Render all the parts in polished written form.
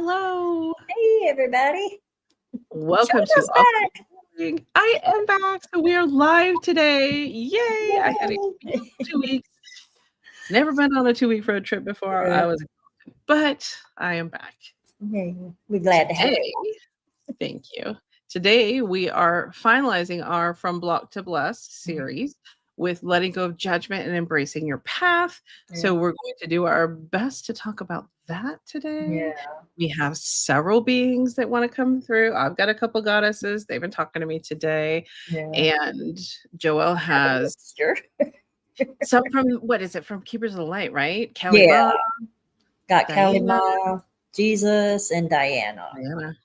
Hello. Hey, everybody. Welcome to Shauna's back. Uploading. I am back. So we are live today. Yay. I had a Yay. 2 weeks. Never been on a 2-week road trip before. I was, but I am back. Yay. We're glad to have Today, you. thank you. Today we are finalizing our From Block to Blessed series with letting go of judgment and embracing your path. So we're going to do our best to talk about that today. Yeah. We have several beings that want to come through. I've got a couple goddesses. They've been talking to me today. Yeah. And Joelle has Sure. some from, what is it, from Keepers of the Light, right? Kelly Yeah. Ma, Got Kelly Diana. Ma, Jesus, and Diana. Diana.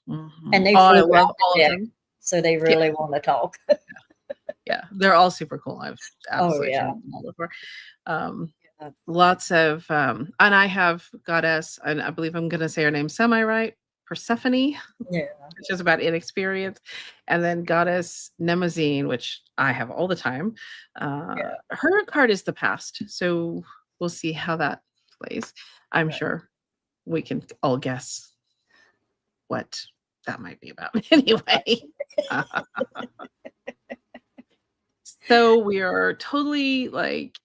And they I flew love out all to of them, them. so they really want to talk. Yeah, they're all super cool. I've absolutely yeah. shared them all before. Lots of and I have goddess, and I believe I'm gonna say her name semi-right, Persephone, Yeah. which is about inexperience, and then goddess Nemazine, which I have all the time. Her card is the past, so we'll see how that plays. I'm sure we can all guess what that might be about. Anyway. So we are totally like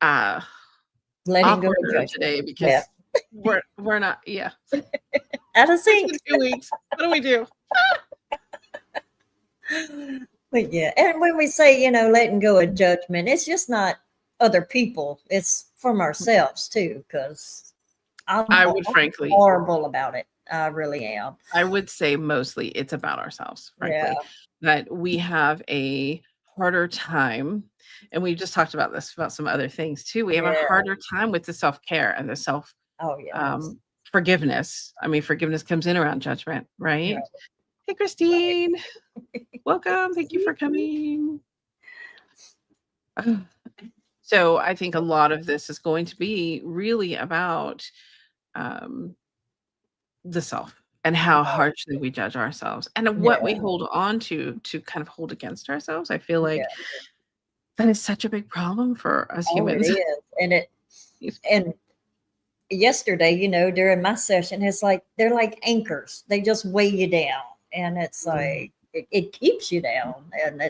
Letting go awkward of judgment. today because we're not Out of sync. 2 weeks. What do we do? But yeah, and when we say, letting go of judgment, it's just not other people, it's from ourselves too, because I would frankly horrible about it. I really am. I would say mostly it's about ourselves, frankly. Yeah. That we have a harder time, and we just talked about this about some other things too. We have a harder time with the self-care and the self forgiveness. I mean, forgiveness comes in around judgment, right? Hey, Christine. Welcome. Thank you for coming. So I think a lot of this is going to be really about the self and how harshly we judge ourselves and what we hold on to kind of hold against ourselves. I feel like that is such a big problem for us humans. It is. And yesterday, during my session, it's like they're like anchors. They just weigh you down, and it's like it keeps you down, and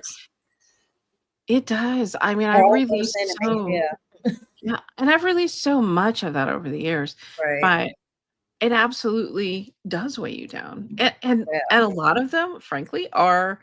it does. I mean, I've released and I've released so much of that over the years, but it absolutely does weigh you down. And a lot of them, frankly, are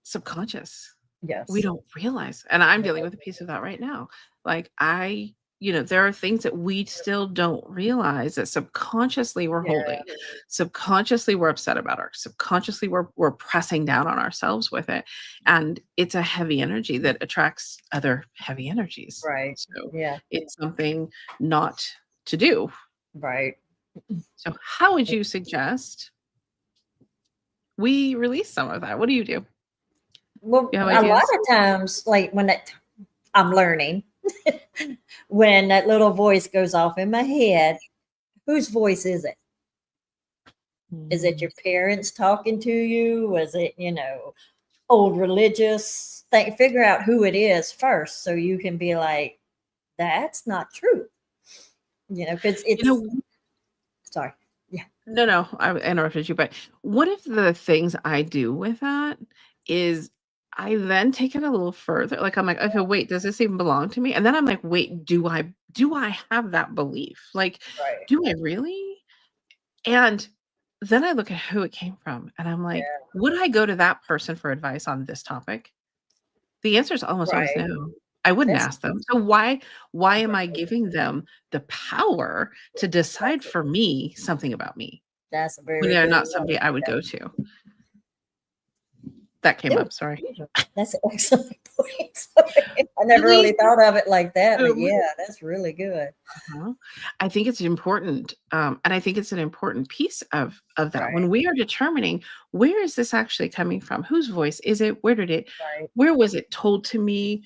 subconscious. Yes. We don't realize. And I'm dealing with a piece of that right now. Like there are things that we still don't realize that subconsciously we're holding. Subconsciously we're upset about subconsciously we're pressing down on ourselves with it. And it's a heavy energy that attracts other heavy energies. Right. So it's something not to do. Right. So how would you suggest we release some of that? What do you do? Well, a lot of times, like I'm learning, when that little voice goes off in my head, whose voice is it? Is it your parents talking to you? Was it, old religious thing? Figure out who it is first, so you can be like, that's not true. Because it's sorry. Yeah. No, I interrupted you, but one of the things I do with that is I then take it a little further. Like I'm like, okay, wait, does this even belong to me? And then I'm like, wait, do I have that belief? Like, do I really? And then I look at who it came from, and I'm like, would I go to that person for advice on this topic? The answer is almost always no. I wouldn't ask them. So why am I giving them the power to decide for me something about me? That's a very when they're not somebody I would go to. That came up, sorry. That's an excellent point. I never really thought of it like that, but that's really good. I think it's important, and I think it's an important piece of that. When we are determining where is this actually coming from, whose voice is it, where was it told to me?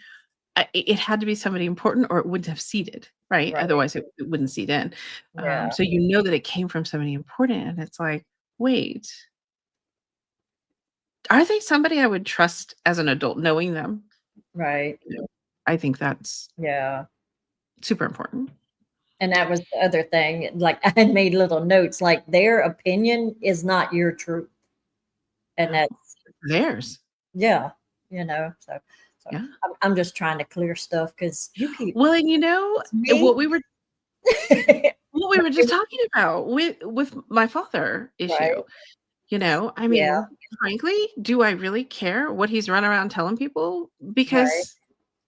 It had to be somebody important, or it wouldn't have seeded, right? Otherwise, it wouldn't seed in. So that it came from somebody important, and it's like, wait. Are they somebody I would trust as an adult, knowing them? Right. I think that's super important. And that was the other thing. Like I had made little notes, like their opinion is not your truth. And No, that's theirs. yeah, so Yeah. I'm just trying to clear stuff because you keep Well, and you know, me. what we were just talking about with my father issue. Right. You know, I Yeah. mean, frankly, do I really care what he's running around telling people? Right. Because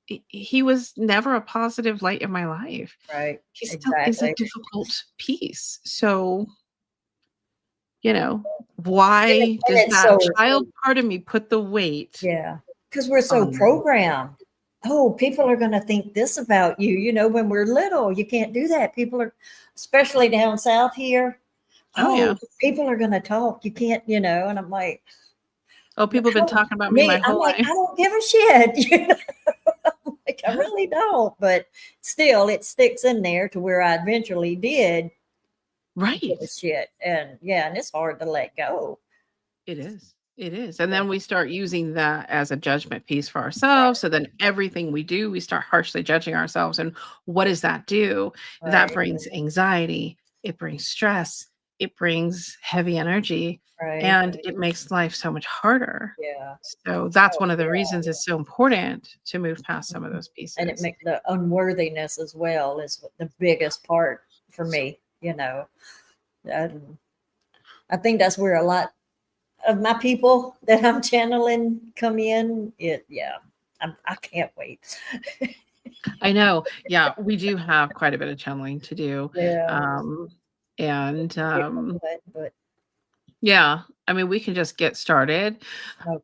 he was never a positive light in my life. Right. He still is a Exactly. difficult piece. So, you know, And, why and does it's that so child part of me put the weight yeah, because we're so on them? programmed. Oh, people are going to think this about you. When we're little, you can't do that. People are, especially down south here. Oh, Oh, yeah. people are going to talk. You can't, and I'm like, Oh, people have been talking about me my I'm whole like, I life. don't give a shit. Like I Yeah, really don't. But still, it sticks in there to where I eventually did give a right. shit. And yeah, and it's hard to let go. It is. It is. And then we start using that as a judgment piece for Right. ourselves. So then everything we do, we start harshly judging ourselves. And what does that do? That Right. brings anxiety, it brings stress, it brings heavy energy, Right. and it makes life so much harder. Yeah. So that's Oh, one of the yeah. reasons it's so important to move past some of Mhm. those And it pieces. make the unworthiness as well is the biggest part for me. I, I think that's where a lot of my people that I'm channeling come in. Yeah, I can't wait. I know. Yeah, we do have quite a bit of channeling to do. Yeah, Um, and get into it, but yeah, I mean, we can just get started. okay.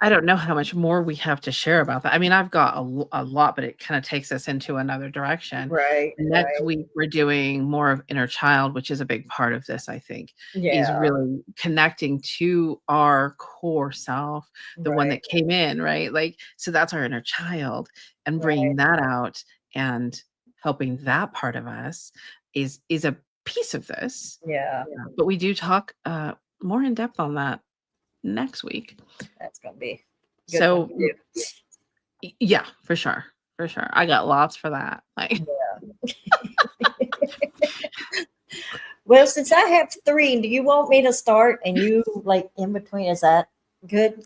I don't know how much more we have to share about that. I mean, I've got a lot, but it kind of takes us into another direction. Right, Next right. week, we're doing more of inner child, which is a big part of this, I think, is Yeah, really connecting to our core self, the one right, that came in, right? Like, so that's our inner child, and right. bringing that out and helping that part of us is a piece of this. Yeah, But we do talk more in depth on that next week. that's gonna be a good one So, to do. yeah, for sure, for sure. I got lots for that. Like, Well, since I have three, do you want me to start and you like in between? Is that good? Okay,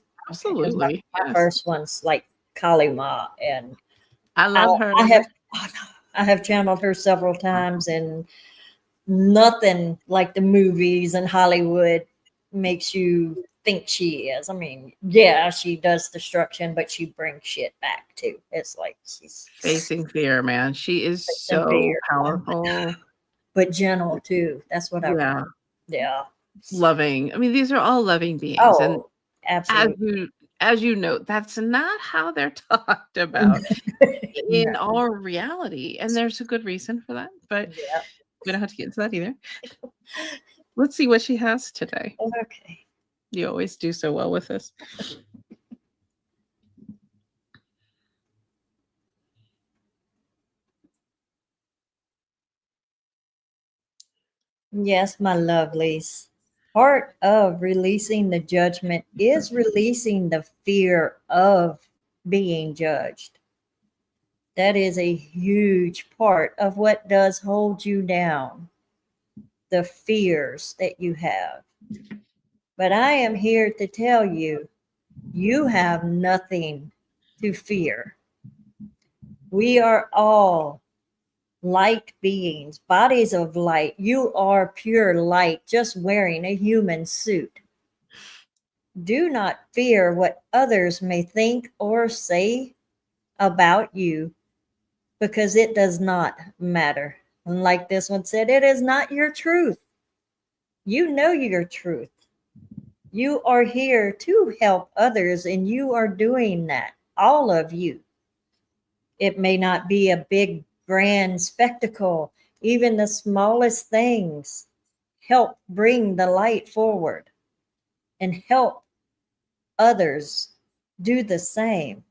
because my, absolutely, my yes. first one's like Kali Ma, and I I, love her. I have oh, no, I have channeled her several times, and nothing like the movies and Hollywood makes you think she is. I mean, yeah, she does destruction, but she brings shit back too. It's like she's Facing fear, man. She is so severe, powerful. but gentle too. That's what I. Yeah, Yeah. loving. I mean, these are all loving beings, and Oh, as absolutely. you as you know, that's not how they're talked about No. in our reality, and there's a good reason for that, but Yeah. we don't have to get into that either. Let's see what she has today. Okay. You always do so well with this. Yes, my lovelies. Part of releasing the judgment is releasing the fear of being judged. That is a huge part of what does hold you down, the fears that you have. But I am here to tell you, you have nothing to fear. We are all light beings, bodies of light. You are pure light, just wearing a human suit. Do not fear what others may think or say about you because it does not matter. And like this one said, it is not your truth. You know your truth. You are here to help others, and you are doing that, all of you. It may not be a big, grand spectacle, even the smallest things help bring the light forward and help others do the same.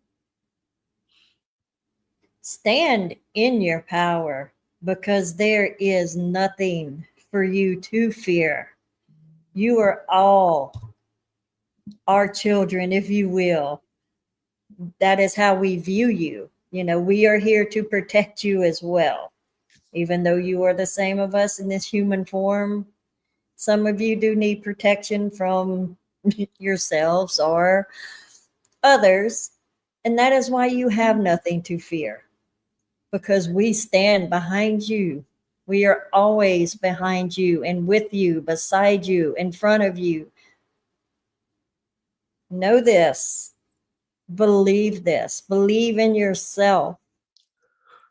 Stand in your power because there is nothing for you to fear. You are all our children, if you will. That is how we view you. We are here to protect you as well. Even though you are the same of us in this human form, some of you do need protection from yourselves or others. And that is why you have nothing to fear, because we stand behind you. We are always behind you and with you, beside you, in front of you. Know this, believe this, believe in yourself.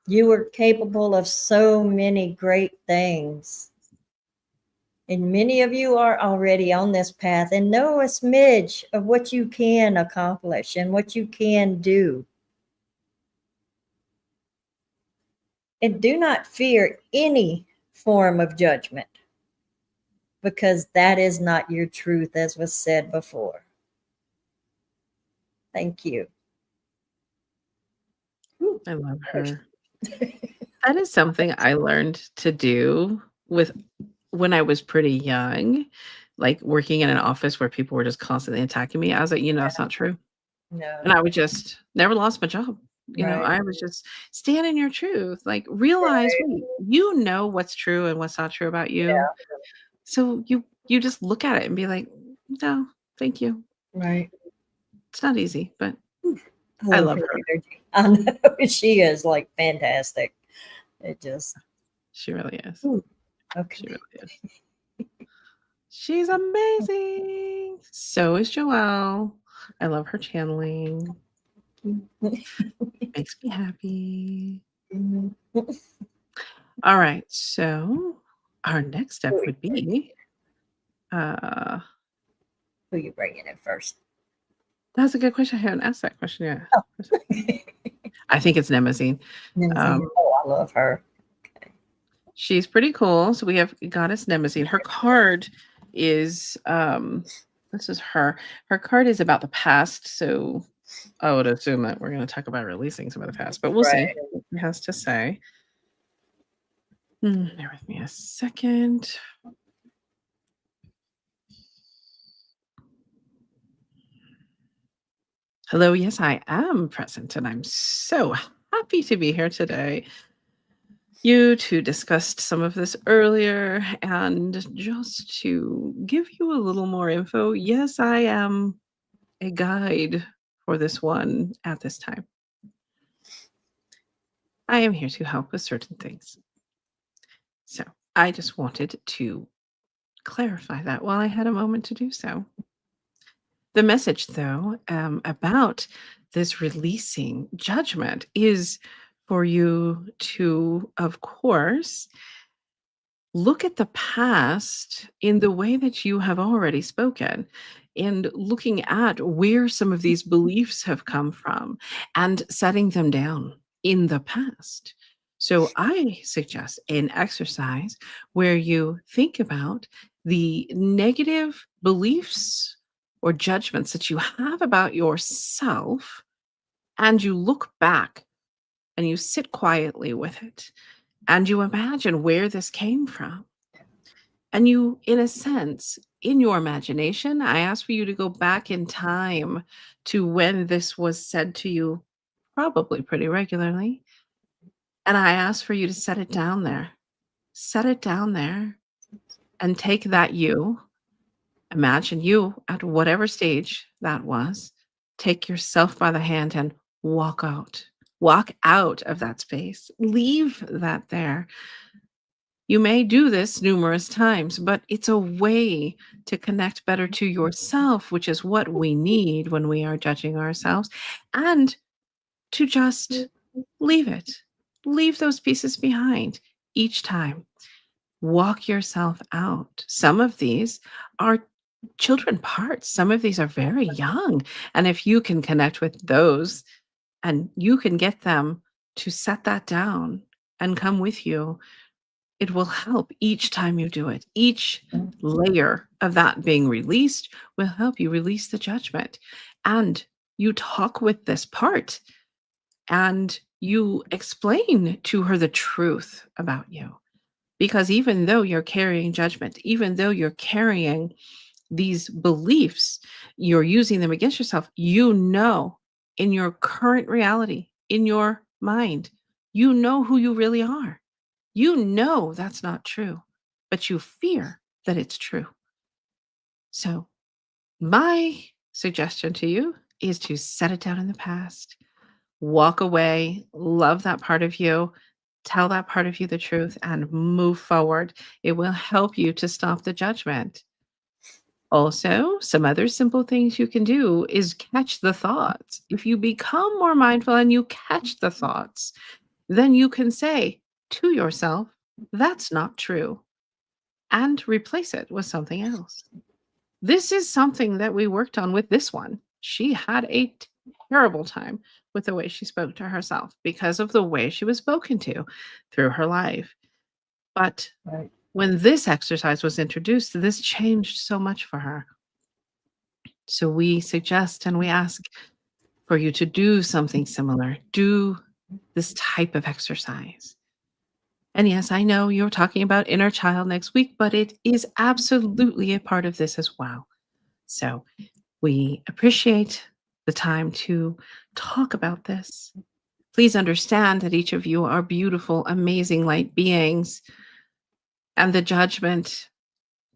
You are capable of so many great things. And many of you are already on this path and know a smidge of what you can accomplish and what you can do. And do not fear any form of judgment, because that is not your truth, as was said before. Thank you. I love her. That is something I learned to do with when I was pretty young, like working in an office where people were just constantly attacking me. I was like, that's not true. No. And I would just never lost my job. Right. I was just stand in your truth. Like realize, Right. wait, you know what's true and what's not true about you. Yeah. So you just look at it and be like, no, thank you. Right. It's not easy, but I I love love her her. energy. I know she is like fantastic. It just. She really is. Okay. She really is. She's amazing. So is Joelle. I love her channeling. Makes me happy. All right. So our next step would be who you bringing in first? That's a good question. I haven't asked that question yet. Oh. I think it's Nemazine. I love her. Okay. She's pretty cool. So we have Goddess Nemazine. Her card is this is her. Her card is about the past. So I would assume that we're going to talk about releasing some of the past, but we'll see what it has to say. Bear with me a second. Hello, yes, I am present, and I'm so happy to be here today. You two discussed some of this earlier, and just to give you a little more info, yes, I am a guide for this one at this time. I am here to help with certain things. So I just wanted to clarify that while I had a moment to do so. The message, though, about this releasing judgment is for you to, of course, look at the past in the way that you have already spoken and looking at where some of these beliefs have come from and setting them down in the past. So I suggest an exercise where you think about the negative beliefs or judgments that you have about yourself, and you look back and you sit quietly with it and you imagine where this came from. And you, in a sense, in your imagination, I ask for you to go back in time to when this was said to you, probably pretty regularly. And I ask for you to set it down there. Set it down there and take that you, imagine you at whatever stage that was, take yourself by the hand and walk out. Walk out of that space. Leave that there. You may do this numerous times, but it's a way to connect better to yourself, which is what we need when we are judging ourselves, and to just leave it. Leave those pieces behind each time. Walk yourself out. Some of these are children parts, some of these are very young. And if you can connect with those and you can get them to set that down and come with you, it will help each time you do it. Each layer of that being released will help you release the judgment. And you talk with this part and you explain to her the truth about you. Because even though you're carrying judgment, even though you're carrying these beliefs, you're using them against yourself, you know, in your current reality, in your mind, you know who you really are. You know that's not true, but you fear that it's true. So, my suggestion to you is to set it down in the past, walk away, love that part of you, tell that part of you the truth, and move forward. It will help you to stop the judgment. Also, some other simple things you can do is catch the thoughts. If you become more mindful and you catch the thoughts, then you can say to yourself, that's not true, and replace it with something else. This is something that we worked on with this one. She had a terrible time with the way she spoke to herself because of the way she was spoken to through her life. But Right. when this exercise was introduced, this changed so much for her. So we suggest and we ask for you to do something similar. Do this type of exercise. And yes, I know you're talking about inner child next week, but it is absolutely a part of this as well. So we appreciate the time to talk about this. Please understand that each of you are beautiful, amazing light beings, and the judgment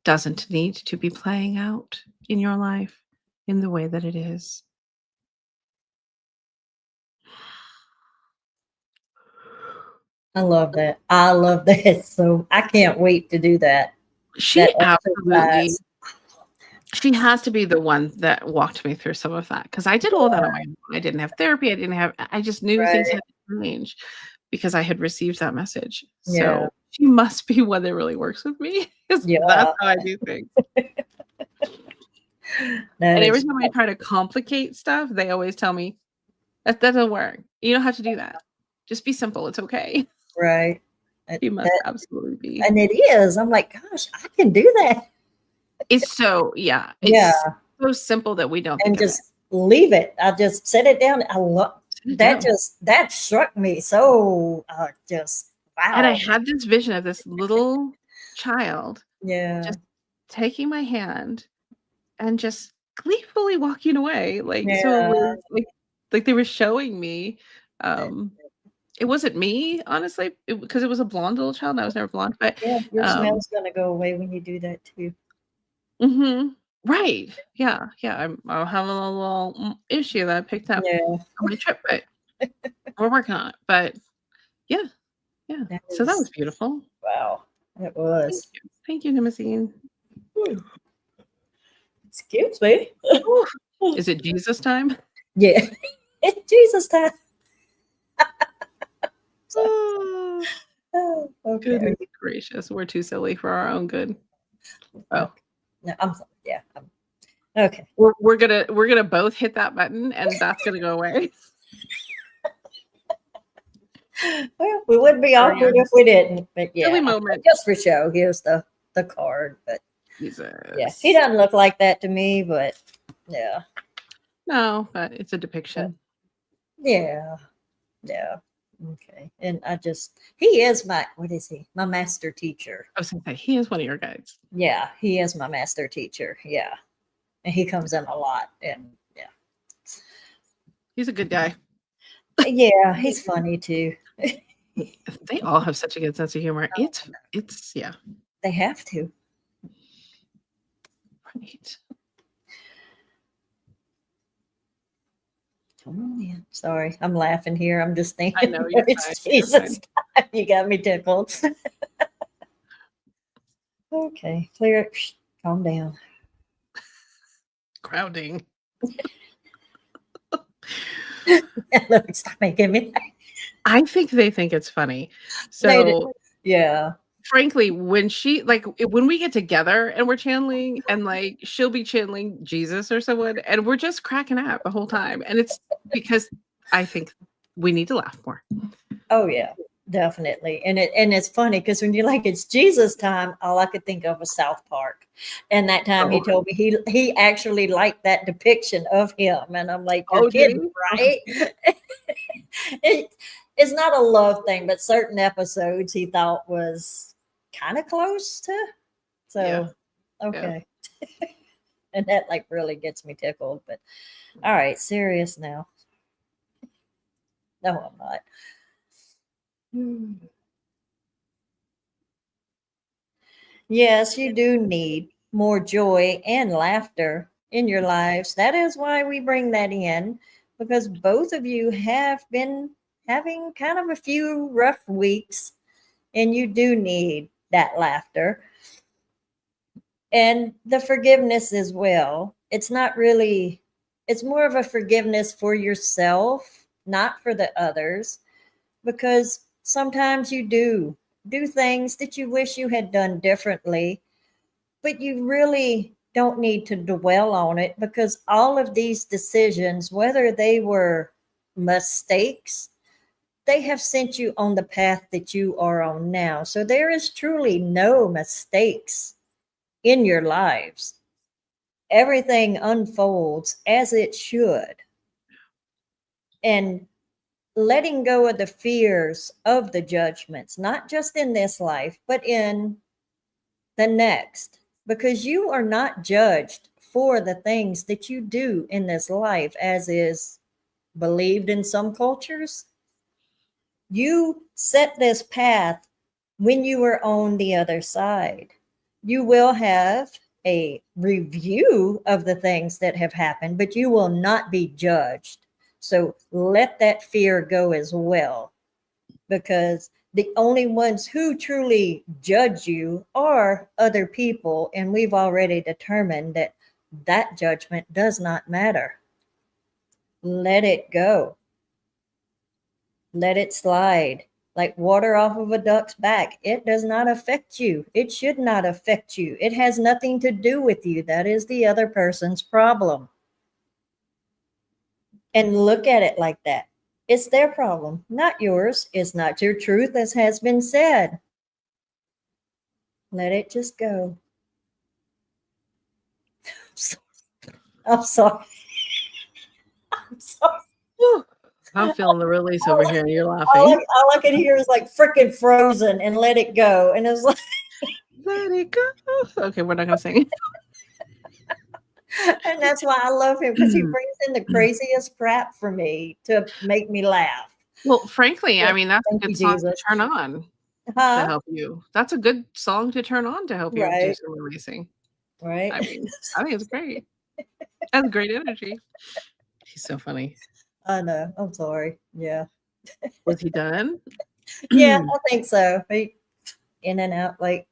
doesn't need to be playing out in your life in the way that it is. I love that. I love that. So I can't wait to do that. That She absolutely exercise. she has to be the one that walked me through some of that because I did all that on Yeah, my own. I didn't have therapy. I just knew things right. had to change because I had received that message. Yeah. So she must be one that really works with me 'cause that's Yeah. how I do things. That And every is time I try to complicate stuff, they always tell me, "That doesn't work. You don't have to do that. Just be simple. It's okay." right. She must That absolutely be. and it is. I'm like, gosh, I can do that. It's so yeah, Yeah. it's so simple that we don't think And of it. just leave it. I just set it down. I love Sit it that. down. That struck me so just And I wow. had this vision of this little child Yeah. just taking my hand and just gleefully walking away, like, so it Yeah. was like they were showing me, um it wasn't me, honestly, because it was a blonde little child, and I was never blonde, but, Yeah. Your um smell's gonna go away when you do that too. mhm. Right. Yeah, yeah, I'll have a little, issue that I picked up Yeah. on my trip, but we're working on it, but yeah, yeah. That So that was is beautiful. wow. It Thank was. you. Thank you, Nimazine. Hmm. Excuse me. Ooh. Is it Jesus time? Yeah. It's Jesus time. So, Oh, oh, okay. goodness gracious, we're too silly for our own good. Oh, Okay. No, I'm sorry. Yeah. Okay. we're gonna both hit that button, and that's gonna go away. Well, we wouldn't be Carry awkward on. if we didn't, but Silly yeah, moment. just for show. Here's the card, but yeah, he Jesus. doesn't look like that to me, but yeah, No, but it's a but depiction. yeah, yeah. Okay, and he is my what is he? My master teacher. I was gonna say, he is one of your guides. Yeah, he is my master teacher. Yeah, and he comes in a lot, and yeah, He's a good guy. yeah, he's funny too. They all have such a good sense of humor. It's yeah, They have to. right. Come on in. Sorry, I'm laughing here. I'm just I thinking, know, you're fine, it's you're Jesus fine. time. You got me tickled. Okay, clear it. Shh, calm down. Grounding. Look, stop making me laugh. I think they think it's funny. They So, yeah, frankly, when she like, when we get together and we're channeling and, like, she'll be channeling Jesus or someone, and we're just cracking up the whole time, and it's because I think we need to laugh more. oh yeah, definitely. And it's funny because when you're like it's Jesus time, all I could think of was South Park. And that time he Oh. told me he actually liked that depiction of him, and I'm like, you're Oh, did kidding, he? Oh, right? it, it's not a love thing, but certain episodes he thought was kind of close to. yeah, So yeah. okay, and that like really gets me tickled. But all right, serious now. No, I'm not. Hmm. Yes, you do need more joy and laughter in your lives. That is why we bring that in, because both of you have been having kind of a few rough weeks, and you do need that laughter and the forgiveness as well. It's not really, it's more of a forgiveness for yourself, not for the others, because sometimes you do things that you wish you had done differently, but you really don't need to dwell on it, because all of these decisions, whether they were mistakes, they have sent you on the path that you are on now. So there is truly no mistakes in your lives. Everything unfolds as it should. And letting go of the fears of the judgments, not just in this life, but in the next, because you are not judged for the things that you do in this life, as is believed in some cultures. You set this path when you are on the other side. You will have a review of the things that have happened, but you will not be judged. So let that fear go as well, because the only ones who truly judge you are other people. And we've already determined that that judgment does not matter. Let it go. Let it slide like water off of a duck's back. It does not affect you. It should not affect you. It has nothing to do with you. That is the other person's problem. And look at it like that. It's their problem, not yours. It's not your truth, as has been said. Let it just go. I'm sorry. I'm sorry. Whew. I'm feeling the release over here, and you're All laughing. all I can hear is like freaking Frozen and Let It Go. And it's like, Let it go. Okay, we're not gonna sing. and that's why I love him, because he brings in the craziest crap for me to make me laugh. Well, frankly, I But mean, that's a thank you, good song to Jesus. turn on to Huh? help you. That's a good song to turn on to help you do Right. some releasing. Right. I mean, I think it's great. That's great energy. He's so funny. I know. I'm sorry. Yeah. Was he done? Yeah, I think so. He in and out. Like,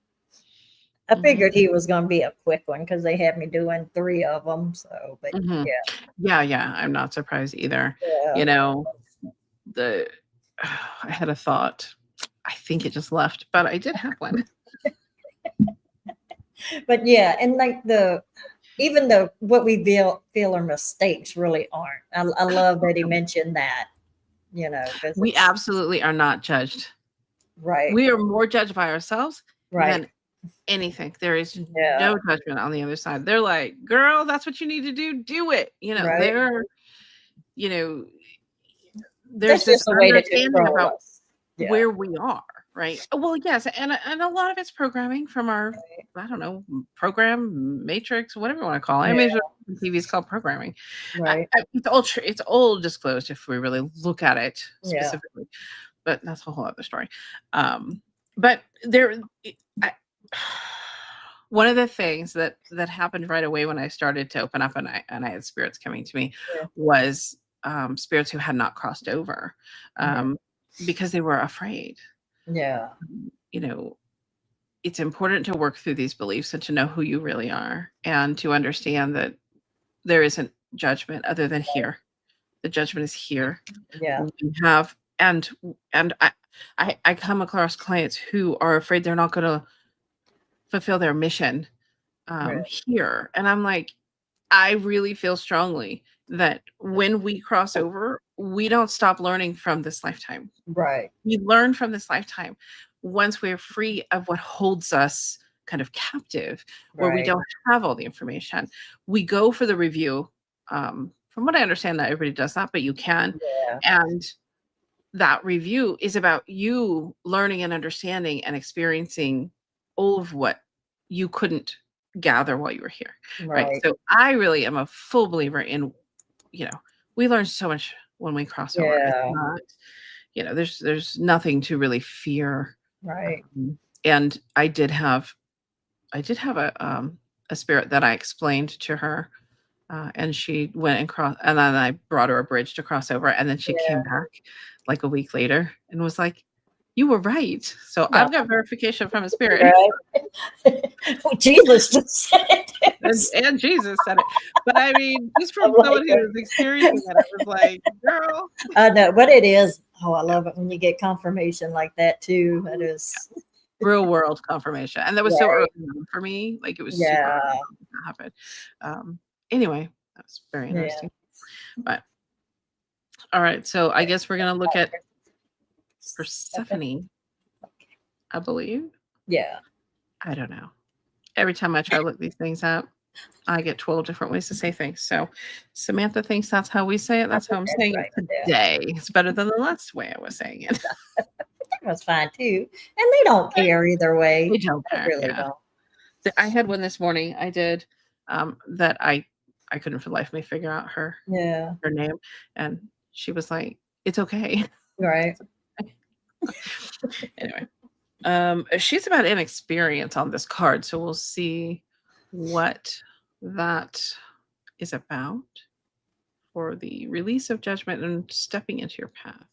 I Mhm, figured he was going to be a quick one because they had me doing 3 of them. So, but mhm. yeah, Yeah, yeah, I'm not surprised either. yeah. You know, the I had a thought. I think it just left, but I did have one. But yeah, and like even though what we feel are mistakes really aren't. I love that he mentioned that, because We it's absolutely are not judged. right, We are more judged by ourselves right. than anything. There is Yeah, no judgment on the other side. They're like, "Girl, that's what you need to do. Do it." right. You know, there's That's this just a way to understanding control about us. Yeah, where we are, right? Well, yes, and a lot of it's programming from our, I don't know, program matrix, whatever you want to call it. I yeah, mean, TV is called programming. right. It's all disclosed if we really look at it Yeah, specifically, but that's a whole other story. But there, I, one of the things that happened right away when I started to open up, and I had spirits coming to me, yeah, was spirits who had not crossed over, yeah, um, because they were afraid. yeah, You know, it's important to work through these beliefs and to know who you really are, and to understand that there isn't judgment other than here. The judgment is here. yeah, We have and I come across clients who are afraid they're not going to fulfill their mission right, here, and I'm like, I really feel strongly that when we cross over, we don't stop learning from this lifetime. right, We learn from this lifetime once we're free of what holds us kind of captive, where we right. don't have all the information. We go for the review. From what I understand, not everybody does that, but you can. Yeah, And that review is about you learning and understanding and experiencing all of what you couldn't gather while you were here, right? right. So I really am a full believer in, we learn so much when we cross over. It's Yeah, not, there's nothing to really fear. right. And I did have did have a spirit that I explained to her, and she went and crossed, and then I brought her a bridge to cross over, and then she came Yeah. back like a week later and was like, "You were right." So No. I've got verification from a spirit. Right. Well, Jesus just said it. And Jesus said it. But I mean, just I'm from like, someone who was experiencing it, I was like, "Girl." I know, but it is. Oh, I Yeah, love it when you get confirmation like that too. That is real world confirmation. And that was so early right. on for me. Like, it was super Yeah. early on when that happened. Anyway, that was very Yeah. interesting. But all right, so I guess we're gonna look at Persephone, I believe. Yeah. I don't know. Every time I try to look these things up, I get 12 different ways to say things. So Samantha thinks that's how we say it. I That's how think I'm that's saying right. it Yeah. today. It's better than the last way I was saying it. That was fine too. And they don't care either They way. don't They care. really Yeah. don't. I had one this morning. I did that I couldn't for the life of me figure out Yeah. her name, and she was like, "It's okay." Right. Anyway, she's about inexperience on this card, so we'll see what that is about for the release of judgment and stepping into your path.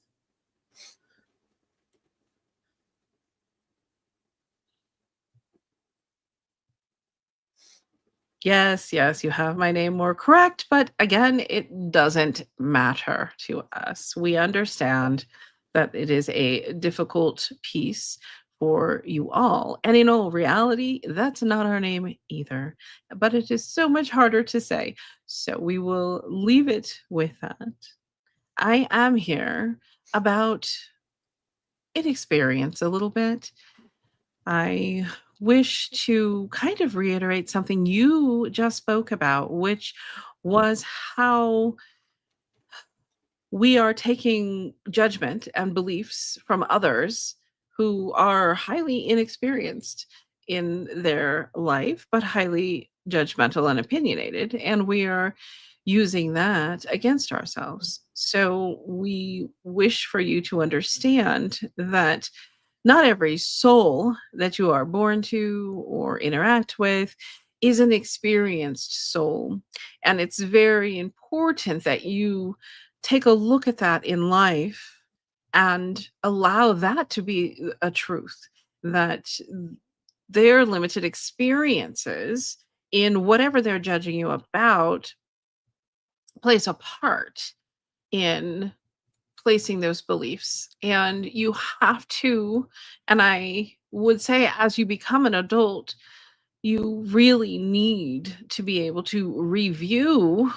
Yes, yes, you have my name more correct, but again, it doesn't matter to us. We understand that it is a difficult piece for you all. And in all reality, that's not our name either. But it is so much harder to say. So we will leave it with that. I am here about inexperience a little bit. I wish to kind of reiterate something you just spoke about, which was how we are taking judgment and beliefs from others who are highly inexperienced in their life, but highly judgmental and opinionated. And we are using that against ourselves. So we wish for you to understand that not every soul that you are born to or interact with is an experienced soul. And it's very important that you take a look at that in life and allow that to be a truth, that their limited experiences in whatever they're judging you about plays a part in placing those beliefs. And you have to, and I would say as you become an adult, you really need to be able to review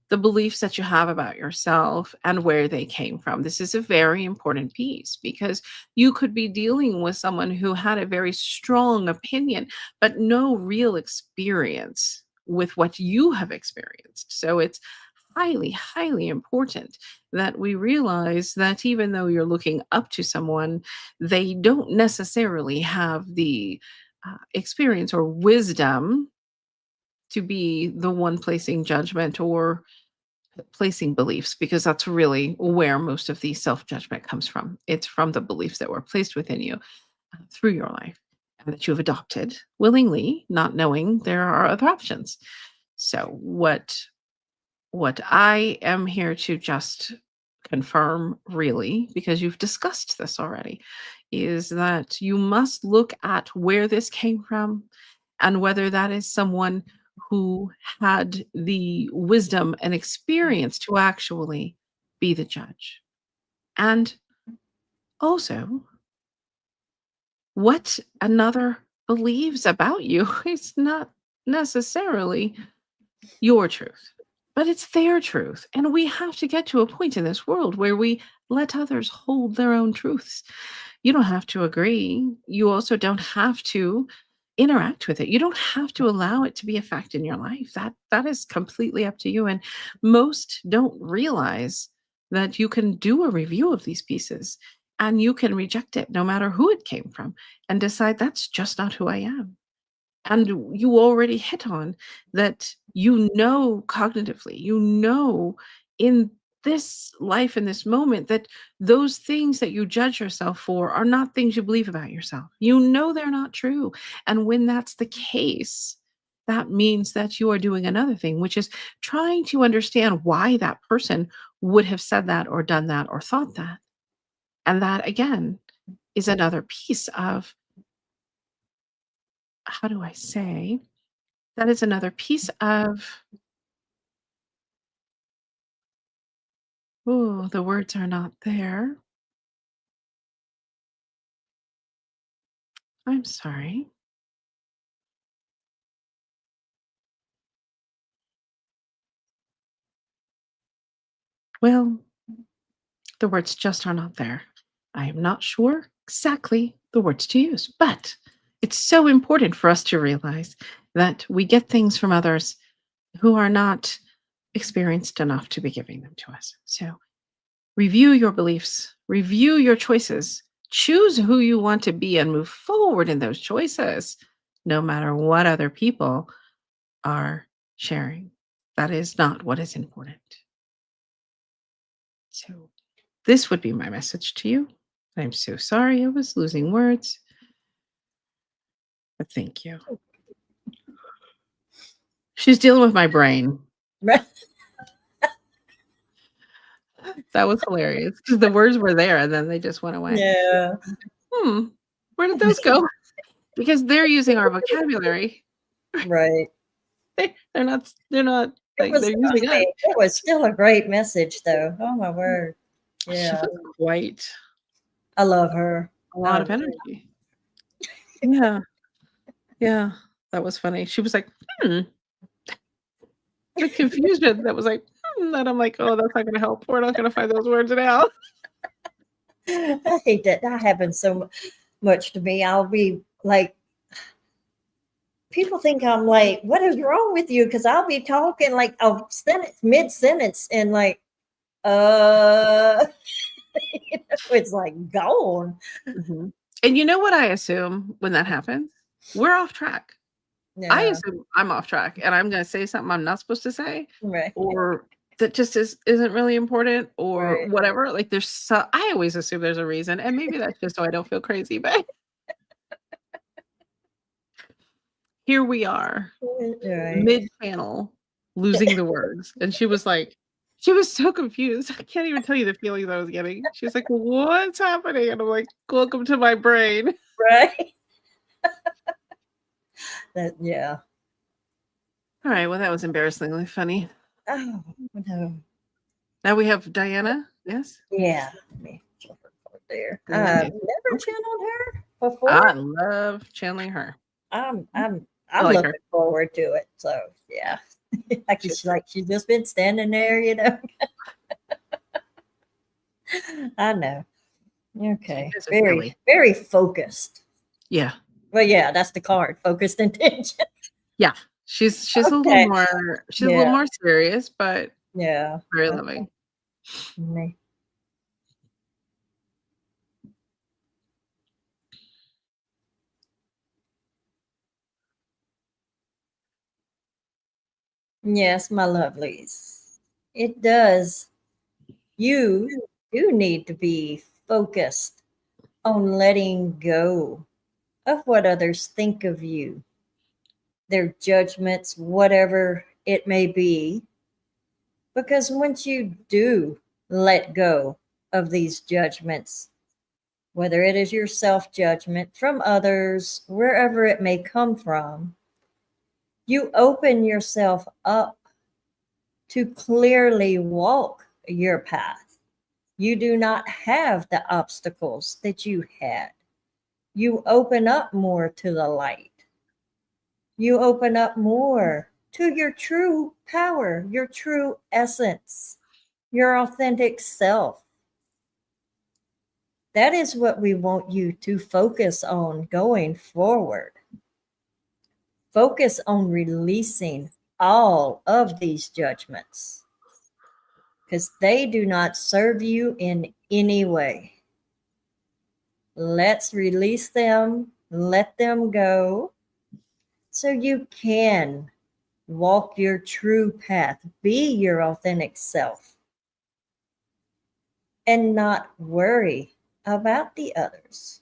the beliefs that you have about yourself and where they came from. This is a very important piece because you could be dealing with someone who had a very strong opinion, but no real experience with what you have experienced. So it's highly, highly important that we realize that even though you're looking up to someone, they don't necessarily have the experience or wisdom to be the one placing judgment or placing beliefs, because that's really where most of the self judgment comes from. It's from the beliefs that were placed within you through your life and that you've adopted willingly, not knowing there are other options. So, what I am here to just confirm, really, because you've discussed this already, is that you must look at where this came from and whether that is someone who had the wisdom and experience to actually be the judge. And also, what another believes about you is not necessarily your truth, but it's their truth. And we have to get to a point in this world where we let others hold their own truths. You don't have to agree. You also don't have to interact with it. You don't have to allow it to be a fact in your life. That is completely up to you. And most don't realize that you can do a review of these pieces and you can reject it no matter who it came from and decide that's just not who I am. And you already hit on that, you know, cognitively, you know, in this life in this moment, that those things that you judge yourself for are not things you believe about yourself. You know they're not true. And when that's the case, that means that you are doing another thing, which is trying to understand why that person would have said that or done that or thought that. And that, again, is another piece of, how do I say, that is another piece of, oh, the words are not there. I'm sorry. Well, the words just are not there. I am not sure exactly the words to use, but it's so important for us to realize that we get things from others who are not experienced enough to be giving them to us. So review your beliefs, review your choices, choose who you want to be, and move forward in those choices, no matter what other people are sharing. That is not what is important. So this would be my message to you. I'm so sorry I was losing words, but thank you. She's dealing with my brain. Right. That was hilarious because the words were there and then they just went away. Yeah. Where did those go? Because they're using our vocabulary. Right. They're not like they're using us. It was still a great message though. Oh my word. She Yeah. was quite I love her. a lot of energy. Yeah. Yeah. That was funny. She was like, the confusion that was like, and I'm like, oh, that's not gonna help. We're not gonna find those words now. I hate that. That happens so much to me. I'll be like, people think I'm like, what is wrong with you? Because I'll be talking like a sentence, mid-sentence, and like, it's like gone. Mm-hmm. And you know what I assume when that happens? We're off track. Yeah. I assume I'm off track and I'm gonna say something I'm not supposed to say, Right. or that just isn't really important, or Right. whatever. Like I always assume there's a reason, and maybe that's just so I don't feel crazy, but here we are, Right. mid-panel, losing the words. And she was so confused. I can't even tell you the feelings I was getting. She was like, what's happening? And I'm like, welcome to my brain. Right. Yeah. All right, well, that was embarrassingly funny. Oh no. Now we have Diana. Yes? Yeah. Me there. Diana. Never channeled her before. I love channeling her. I'm like looking her. forward to it. So yeah. She's just been standing there, you know. I know. Okay. Very, very focused. Yeah. Well, yeah, that's the card. Focused intention. Yeah. She's a little more a little more serious, but yeah. Very loving. Me. Yes, my lovelies. It does. You do need to be focused on letting go of what others think of you, their judgments, whatever it may be. Because once you do let go of these judgments, whether it is your self judgment from others, wherever it may come from, you open yourself up to clearly walk your path. You do not have the obstacles that you had. You open up more to the light. You open up more to your true power, your true essence, your authentic self. That is what we want you to focus on going forward. Focus on releasing all of these judgments because they do not serve you in any way. Let's release them, let them go, so you can walk your true path, be your authentic self. and not worry about the others.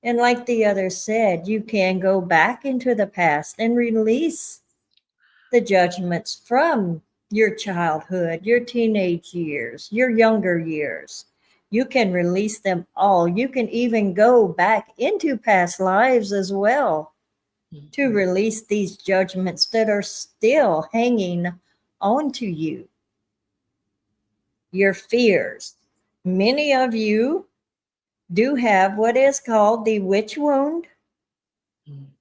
And like the others said, you can go back into the past and release the judgments from your childhood, your teenage years, your younger years. You can release them all. You can even go back into past lives as well to release these judgments that are still hanging onto you. Your fears. Many of you do have what is called the witch wound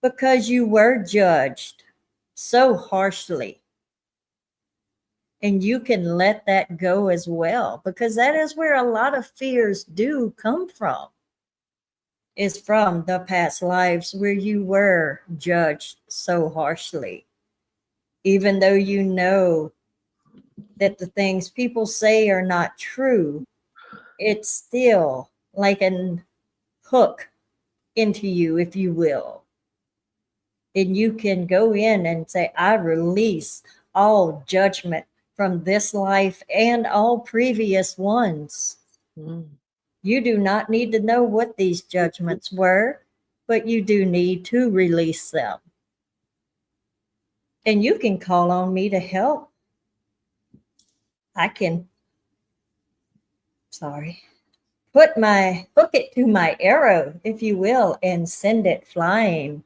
because you were judged so harshly. And you can let that go as well, because that is where a lot of fears do come from, is from the past lives where you were judged so harshly. Even though you know that the things people say are not true, it's still like an hook into you, if you will. And you can go in and say, I release all judgment from this life and all previous ones. You do not need to know what these judgments were, but you do need to release them. And you can call on me to help. I can, hook it to my arrow, if you will, and send it flying.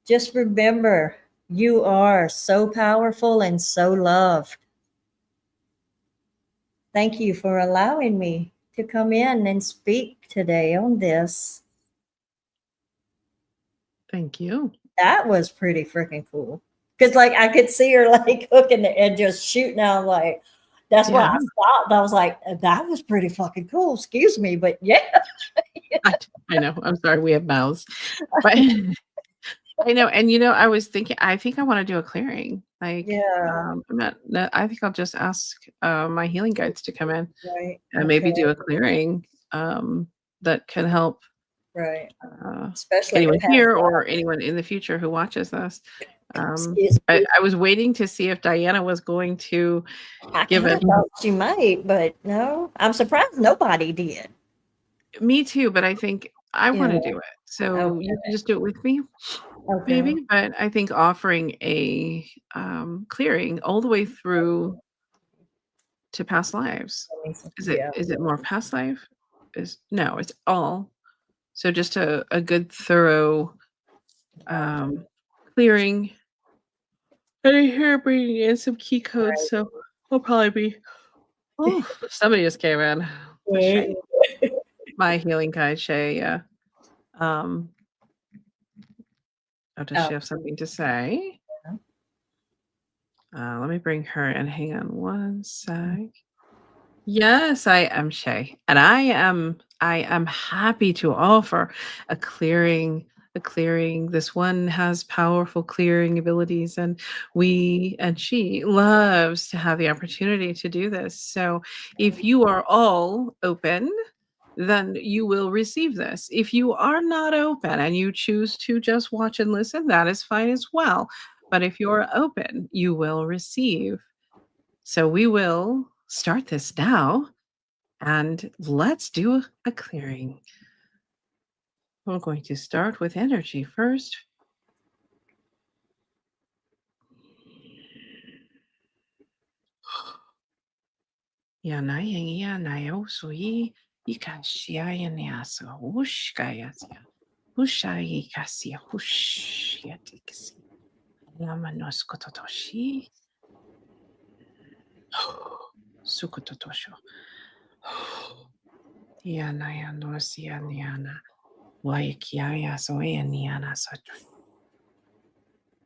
Just remember, you are so powerful and so loved. Thank you for allowing me to come in and speak today on this. Thank you. That was pretty freaking cool. Because like I could see her like hooking it and just shooting out, like that's why I stopped. I was like, that was pretty fucking cool. Excuse me, but yeah. I know. I'm sorry, we have mouths. But I know, and I was thinking, I think I want to do a clearing. Like, I'm not. No, I think I'll just ask my healing guides to come in and maybe do a clearing that can help. Right. Especially anyone here or anyone in the future who watches this. I was waiting to see if Diana was going to give it. She might, but no, I'm surprised nobody did. Me too, but I think I want to do it. So you can just do it with me, maybe. But I think offering a clearing all the way through to past lives. Is it more past life? No, it's all. So just a good thorough clearing. And I hear bringing in some key codes, so I'll probably be. Oh, somebody just came in. My healing guide, Shay. Yeah. Oh, does she have something to say? Let me bring her in. Hang on one sec. Yes, I am Shay, and I am happy to offer a clearing. This one has powerful clearing abilities, and she loves to have the opportunity to do this. So if you are all open, then you will receive this. If you are not open and you choose to just watch and listen, that is fine as well. But if you're open, you will receive. So we will start this now, and let's do a clearing. We're going to start with energy first. Sukutotosho.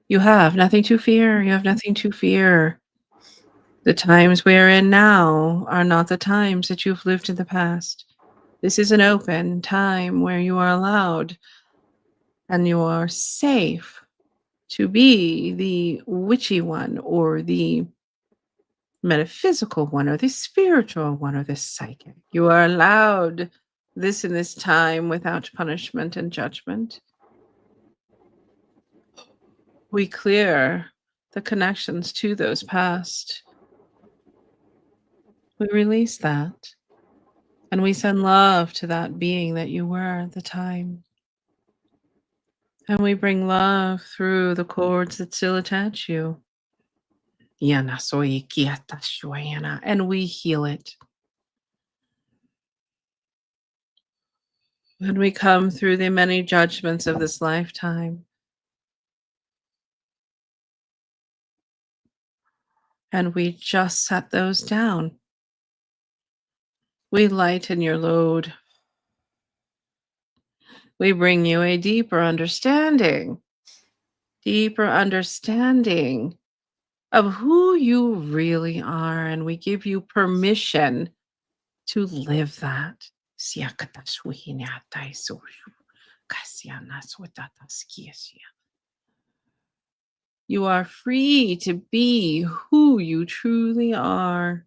You have nothing to fear. You have nothing to fear. The times we are in now are not the times that you've lived in the past. This is an open time where you are allowed and you are safe to be the witchy one or the metaphysical one or the spiritual one or the psychic. You are allowed this in this time without punishment and judgment. We clear the connections to those past We release that. And we send love to that being that you were at the time. And we bring love through the cords that still attach you. Yana soy kiata shwayana. And we heal it. When we come through the many judgments of this lifetime, and we just set those down. We lighten your load. We bring you a deeper understanding of who you really are, and we give you permission to live that. You are free to be who you truly are.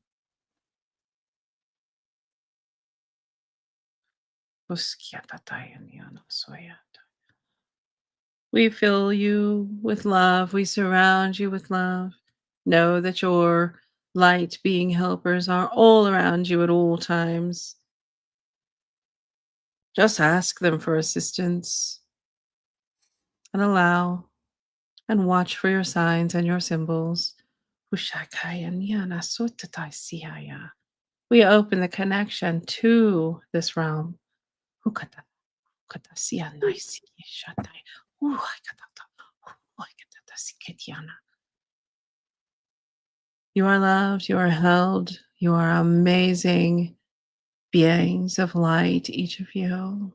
We fill you with love. We surround you with love. Know that your light being helpers are all around you at all times. Just ask them for assistance and allow and watch for your signs and your symbols. We open the connection to this realm. You are loved, you are held, you are amazing beings of light, each of you.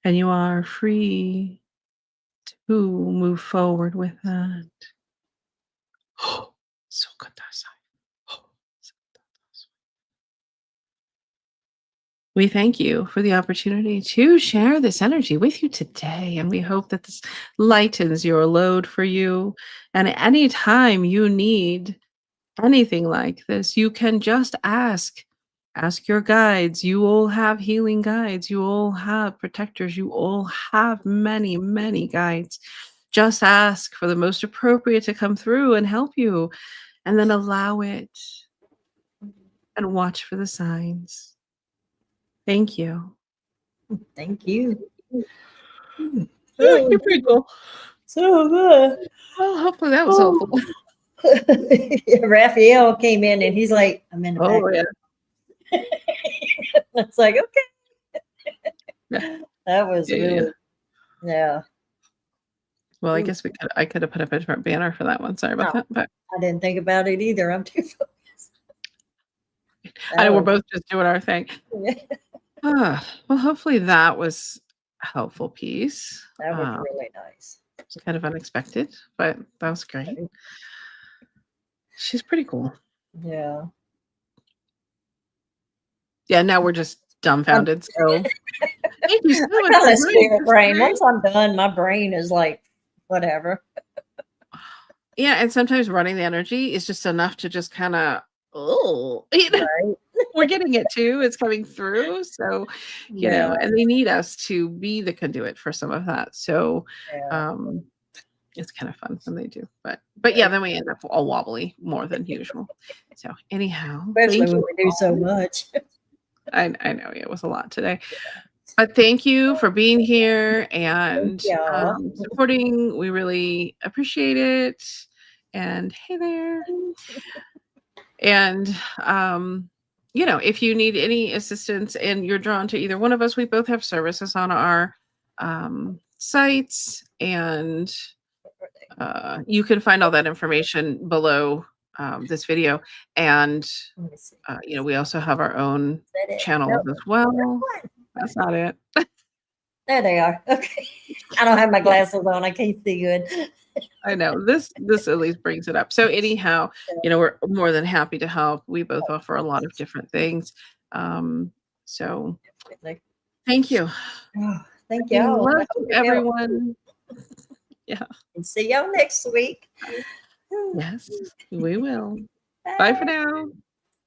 And you are free to move forward with that. We thank you for the opportunity to share this energy with you today, and we hope that this lightens your load for you. And anytime you need anything like this, you can just ask. Ask your guides. You all have healing guides. You all have protectors. You all have many, many guides. Just ask for the most appropriate to come through and help you, and then allow it and watch for the signs. Thank you. Thank you. You're pretty cool. So good. Well, hopefully that was helpful. Raphael came in and he's like, I'm in the back. Oh, yeah. It's like, okay. Yeah. That was really, yeah. Well, I guess I could have put up a different banner for that one. Sorry about that. But I didn't think about it either. I'm too focused. I know we're both just doing our thing. Well, hopefully that was a helpful piece. That was really nice. It's kind of unexpected, but that was great. She's pretty cool. Yeah. Yeah, now we're just dumbfounded. So thank you so much. I got a spirit brain. Once I'm done, my brain is like, whatever. Yeah, and sometimes running the energy is just enough to just kind of, right. We're getting it too. It's coming through. So, you know, and they need us to be the conduit for some of that. So it's kind of fun when they do. But yeah, then we end up all wobbly more than usual. So anyhow. Especially when we do so much. I know it was a lot today. But thank you for being here and supporting. We really appreciate it. And hey there. And you know, if you need any assistance and you're drawn to either one of us, we both have services on our sites, and you can find all that information below this video. And you know, we also have our own channels as well. That's not it. There they are. Okay. I don't have my glasses on. I can't see good. I know this at least brings it up. So anyhow, you know, we're more than happy to help. We both offer a lot of different things. So thank you. Oh, thank you. Love you, everyone. Yeah. And see y'all next week. Yes, we will. Bye for now.